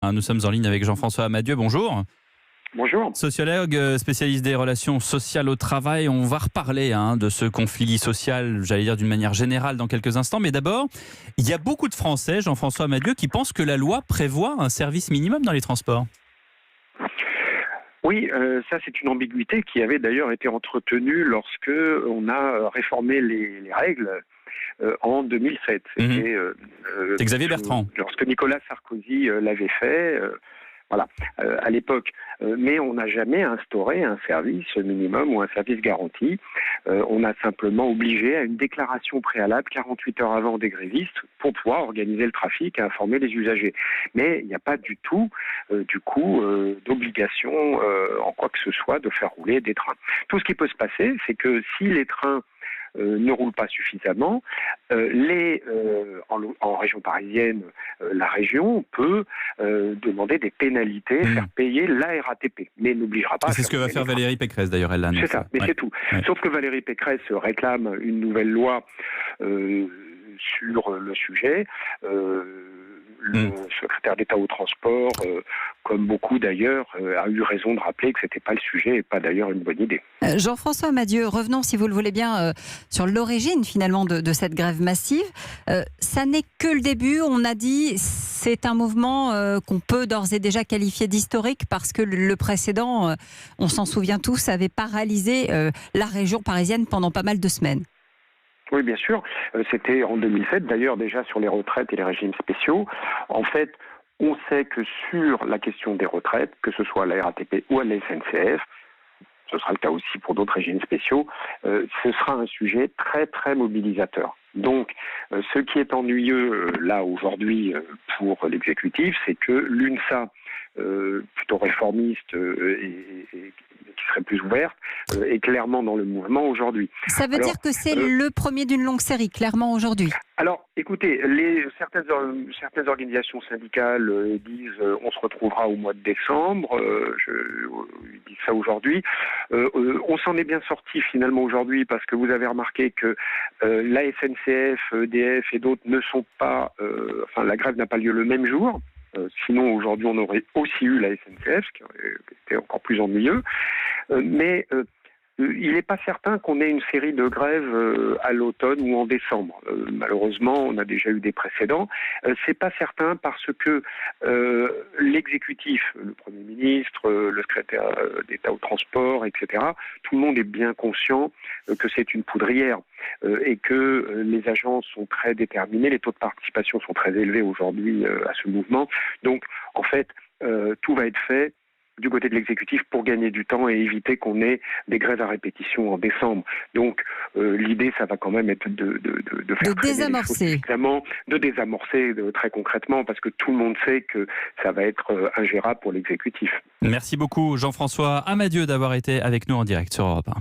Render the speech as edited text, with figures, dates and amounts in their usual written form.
Nous sommes en ligne avec Jean-François Amadieu, bonjour. Bonjour. Sociologue, spécialiste des relations sociales au travail. On va reparler de ce conflit social, j'allais dire d'une manière générale dans quelques instants. Mais d'abord, il y a beaucoup de Français, Jean-François Amadieu, qui pensent que la loi prévoit un service minimum dans les transports. Oui, ça c'est une ambiguïté qui avait d'ailleurs été entretenue lorsque on a réformé les règles en 2007. C'était C'est Xavier Bertrand. lorsque Nicolas Sarkozy l'avait fait. Voilà, à l'époque. Mais on n'a jamais instauré un service minimum ou un service garanti. On a simplement obligé à une déclaration préalable 48 heures avant des grévistes pour pouvoir organiser le trafic et informer les usagers. Mais il n'y a pas du tout, d'obligation en quoi que ce soit de faire rouler des trains. Tout ce qui peut se passer, c'est que si les trains ne roulent pas suffisamment, en région parisienne, la région peut demander des pénalités, faire payer la RATP, mais n'obligera pas. C'est ce que va faire Valérie Pécresse d'ailleurs, elle l'a annoncé. C'est ça, mais c'est tout. Ouais. Sauf que Valérie Pécresse réclame une nouvelle loi sur le sujet. Le secrétaire d'État au transport, comme beaucoup d'ailleurs, a eu raison de rappeler que ce n'était pas le sujet et pas d'ailleurs une bonne idée. Jean-François Amadieu, revenons si vous le voulez bien sur l'origine finalement de cette grève massive. Ça n'est que le début, on a dit c'est un mouvement qu'on peut d'ores et déjà qualifier d'historique parce que le précédent, on s'en souvient tous, avait paralysé la région parisienne pendant pas mal de semaines. Oui, bien sûr. C'était en 2007, d'ailleurs, déjà sur les retraites et les régimes spéciaux. En fait, on sait que sur la question des retraites, que ce soit à la RATP ou à la SNCF, ce sera le cas aussi pour d'autres régimes spéciaux, ce sera un sujet très, très mobilisateur. Donc, ce qui est ennuyeux, là, aujourd'hui, pour l'exécutif, c'est que l'UNSA, plutôt réformiste et qui serait plus ouverte, est clairement dans le mouvement aujourd'hui. Ça veut dire que c'est le premier d'une longue série, clairement, aujourd'hui. Alors, écoutez, certaines organisations syndicales disent on se retrouvera au mois de décembre, ils disent ça aujourd'hui. On s'en est bien sorti finalement aujourd'hui parce que vous avez remarqué que la SNCF, EDF et d'autres ne sont pas... la grève n'a pas lieu le même jour. Sinon, aujourd'hui, on aurait aussi eu la SNCF, ce qui aurait été encore plus ennuyeux. Mais il n'est pas certain qu'on ait une série de grèves à l'automne ou en décembre. Malheureusement, on a déjà eu des précédents. C'est pas certain parce que l'exécutif, le Premier ministre, le secrétaire d'État au transport, etc., tout le monde est bien conscient que c'est une poudrière et que les agences sont très déterminées, les taux de participation sont très élevés aujourd'hui à ce mouvement. Donc, en fait, tout va être fait du côté de l'exécutif pour gagner du temps et éviter qu'on ait des grèves à répétition en décembre. Donc l'idée, ça va quand même être de faire désamorcer. De désamorcer très concrètement, parce que tout le monde sait que ça va être ingérable pour l'exécutif. Merci beaucoup Jean-François Amadieu d'avoir été avec nous en direct sur Europe 1.